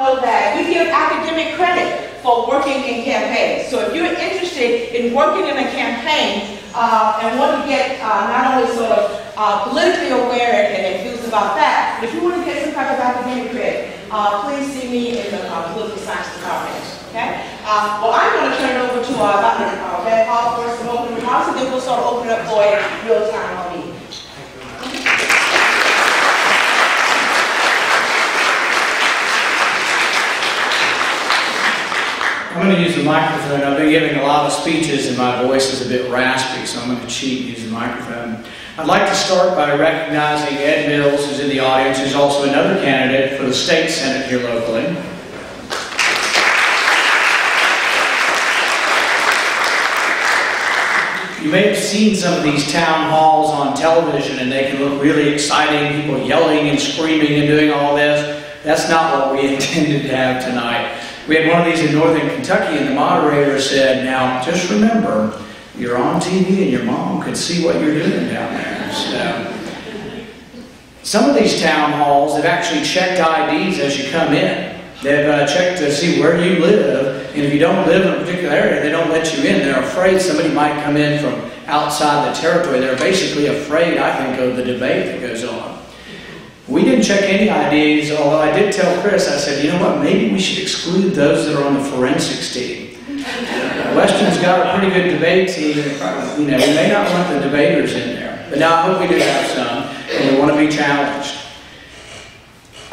That we give academic credit for working in campaigns. So if you're interested in working in a campaign and want to get not only sort of politically aware and enthused about that, but if you want to get some type of academic credit, please see me in the political science department. Okay? Well, I'm going to turn it over to Dr. Red Hall for some opening remarks, and then we'll sort of open it up for a real-time meeting. I'm going to use the microphone. I've been giving a lot of speeches and my voice is a bit raspy, so I'm going to cheat and use the microphone. I'd like to start by recognizing Ed Mills, who's in the audience, who's also another candidate for the state senate here locally. You may have seen some of these town halls on television and they can look really exciting, people yelling and screaming and doing all this. That's not what we intended to have tonight. We had one of these in northern Kentucky and the moderator said, now just remember, you're on TV and your mom could see what you're doing down there. So, some of these town halls have actually checked IDs as you come in. They've checked to see where you live, and if you don't live in a particular area, they don't let you in. They're afraid somebody might come in from outside the territory. They're basically afraid, I think, of the debate that goes on. We didn't check any IDs, although I did tell Chris, I said, you know what, maybe we should exclude those that are on the forensics team. Western's got a pretty good debate team, and, we may not want the debaters in there. But now I hope we do have some, and we want to be challenged.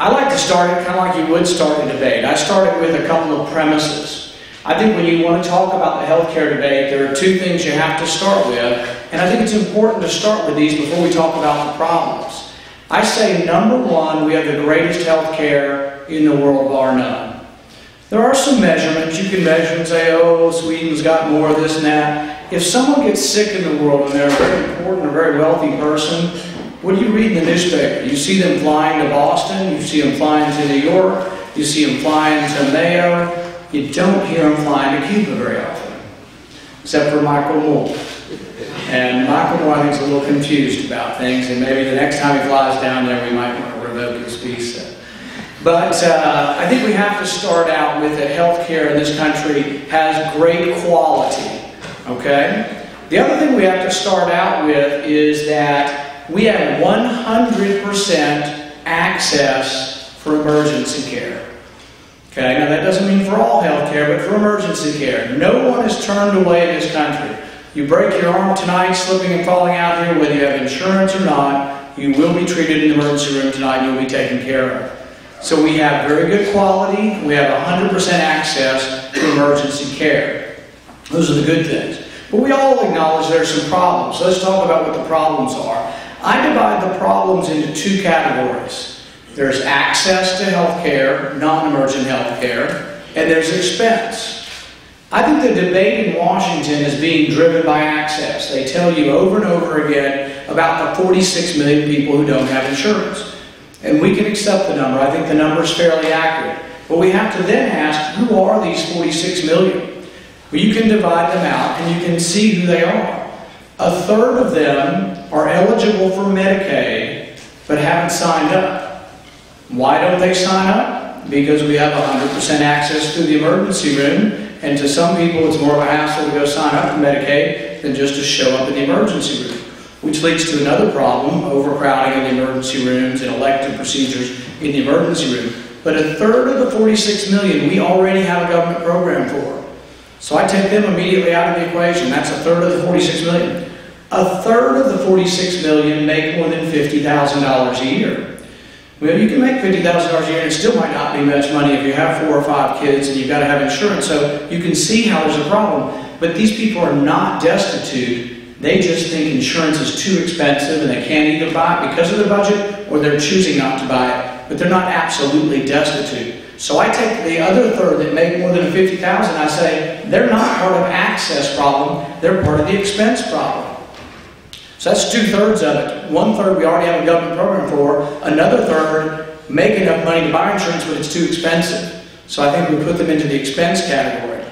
I like to start it kind of like you would start a debate. I started with a couple of premises. I think when you want to talk about the healthcare debate, there are two things you have to start with, and I think it's important to start with these before we talk about the problems. I say, number one, we have the greatest health care in the world, bar none. There are some measurements. You can measure and say, oh, Sweden's got more of this and that. If someone gets sick in the world and they're a very important or very wealthy person, what do you read in the newspaper? You see them flying to Boston, you see them flying to New York, you see them flying to Mayo. You don't hear them flying to Cuba very often, except for Michael Moore. And Michael Moore, I think, is a little confused about things, and maybe the next time he flies down there, we might want to revoke his visa. But I think we have to start out with that healthcare in this country has great quality, okay? The other thing we have to start out with is that we have 100% access for emergency care. Okay, now that doesn't mean for all health care, but for emergency care. No one is turned away in this country. You break your arm tonight, slipping and falling out here, whether you have insurance or not, you will be treated in the emergency room tonight and you'll be taken care of. So we have very good quality, we have 100% access to emergency care. Those are the good things. But we all acknowledge there are some problems. So let's talk about what the problems are. I divide the problems into two categories. There's access to health care, non-emergent health care, and there's expense. I think the debate in Washington is being driven by access. They tell you over and over again about the 46 million people who don't have insurance. And we can accept the number. I think the number is fairly accurate. But we have to then ask, who are these 46 million? Well, you can divide them out and you can see who they are. A third of them are eligible for Medicaid but haven't signed up. Why don't they sign up? Because we have 100% access through the emergency room. And to some people, it's more of a hassle to go sign up for Medicaid than just to show up in the emergency room, which leads to another problem, overcrowding in the emergency rooms and elective procedures in the emergency room. But a third of the 46 million, we already have a government program for. So I take them immediately out of the equation. That's a third of the 46 million. A third of the 46 million make more than $50,000 a year. Well, you can make $50,000 a year and it still might not be much money if you have 4 or 5 kids and you've got to have insurance. So you can see how there's a problem. But these people are not destitute. They just think insurance is too expensive and they can't either buy it because of their budget or they're choosing not to buy it. But they're not absolutely destitute. So I take the other third that make more than $50,000, I say they're not part of access problem, they're part of the expense problem. So that's 2/3 of it. 1/3 we already have a government program for. Another third make enough money to buy insurance, but it's too expensive. So I think we put them into the expense category.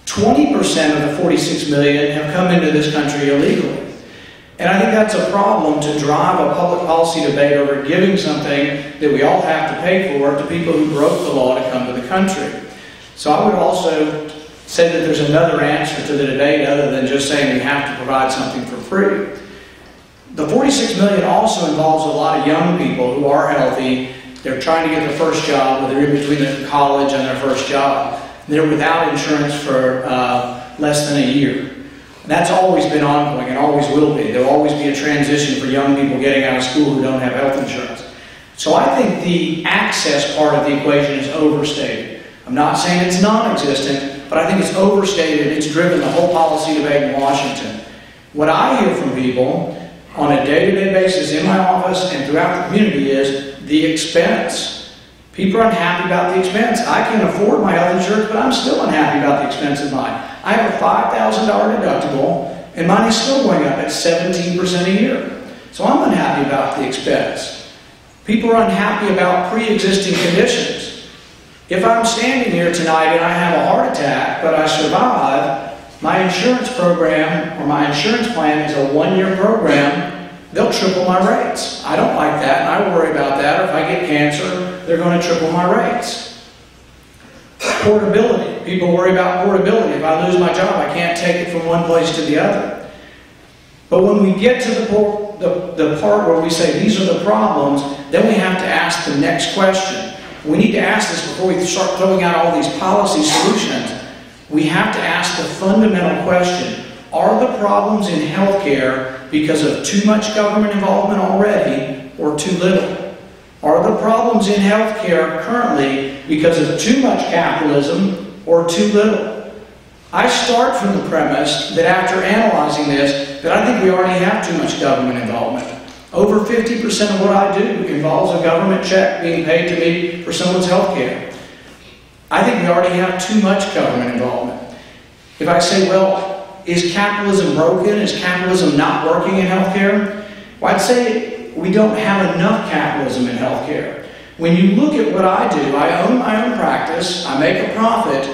20% of the 46 million have come into this country illegally. And I think that's a problem to drive a public policy debate over giving something that we all have to pay for to people who broke the law to come to the country. So I would also say that there's another answer to the debate other than just saying we have to provide something for free. The 46 million also involves a lot of young people who are healthy. They're trying to get their first job, or they're in between their college and their first job. They're without insurance for less than a year. That's always been ongoing and always will be. There will always be a transition for young people getting out of school who don't have health insurance. So I think the access part of the equation is overstated. I'm not saying it's non-existent, but I think it's overstated. It's driven the whole policy debate in Washington. What I hear from people on a day-to-day basis in my office and throughout the community is the expense. People are unhappy about the expense. I can afford my health insurance, but I'm still unhappy about the expense of mine. I have a $5,000 deductible, and mine is still going up at 17% a year. So I'm unhappy about the expense. People are unhappy about pre-existing conditions. If I'm standing here tonight and I have a heart attack, but I survive, my insurance program or my insurance plan is a one-year program, they'll triple my rates. I don't like that, and I worry about that. Or if I get cancer, they're going to triple my rates. Portability. People worry about portability. If I lose my job, I can't take it from one place to the other. But when we get to the part where we say these are the problems, then we have to ask the next question. We need to ask this before we start throwing out all these policy solutions. We have to ask the fundamental question: are the problems in healthcare because of too much government involvement already or too little? Are the problems in healthcare currently because of too much capitalism or too little? I start from the premise that after analyzing this, that I think we already have too much government involvement. Over 50% of what I do involves a government check being paid to me for someone's healthcare. I think we already have too much government involvement. If I say, well, is capitalism broken? Is capitalism not working in healthcare? Well, I'd say we don't have enough capitalism in healthcare. When you look at what I do, I own my own practice, I make a profit.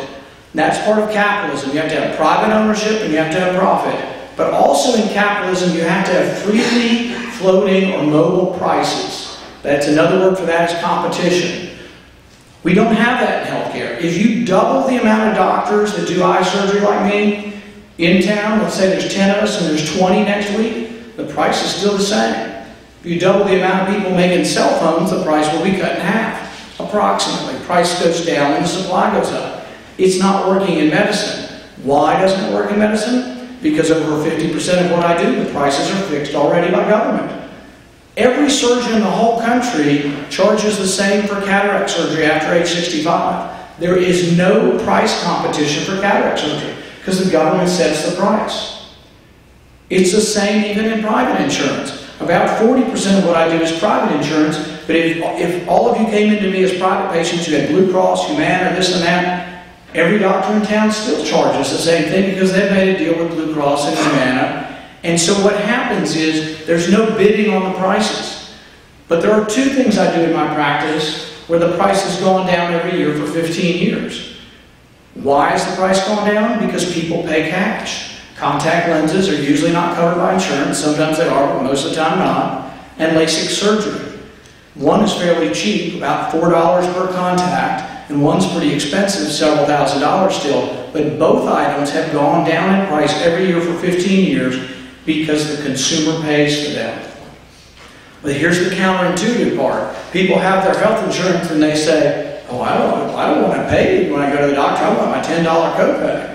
That's part of capitalism. You have to have private ownership and you have to have profit. But also in capitalism, you have to have freely floating or mobile prices. That's another word for that is competition. We don't have that in healthcare. If you double the amount of doctors that do eye surgery like me in town, let's say there's 10 of us and there's 20 next week, the price is still the same. If you double the amount of people making cell phones, the price will be cut in half, approximately. Price goes down and the supply goes up. It's not working in medicine. Why doesn't it work in medicine? Because over 50% of what I do, the prices are fixed already by government. Every surgeon in the whole country charges the same for cataract surgery after age 65. There is no price competition for cataract surgery because the government sets the price. It's the same even in private insurance. About 40% of what I do is private insurance, but if all of you came into me as private patients, you had Blue Cross, Humana, or this and that, every doctor in town still charges the same thing because they've made a deal with Blue Cross and Humana. And so what happens is there's no bidding on the prices. But there are two things I do in my practice where the price has gone down every year for 15 years. Why is the price going down? Because people pay cash. Contact lenses are usually not covered by insurance. Sometimes they are, but most of the time not. And LASIK surgery. One is fairly cheap, about $4 per contact, and one's pretty expensive, several $1,000s still. But both items have gone down in price every year for 15 years because the consumer pays for them. But here's the counterintuitive part. People have their health insurance and they say, oh, I don't want to pay when I go to the doctor. I want my $10 copay.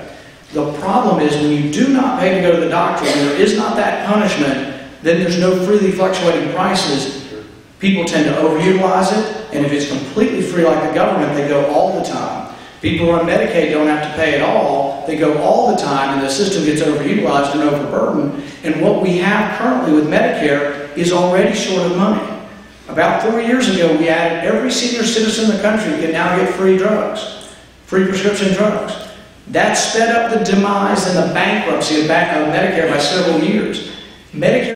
The problem is when you do not pay to go to the doctor, when there is not that punishment, then there's no freely fluctuating prices. People tend to overutilize it, and if it's completely free like the government, they go all the time. People who are on Medicaid don't have to pay at all. They go all the time, and the system gets overutilized and overburdened. And what we have currently with Medicare is already short of money. About 4 years ago, we added every senior citizen in the country can now get free drugs, free prescription drugs. That sped up the demise and the bankruptcy of Medicare by several years. Medicare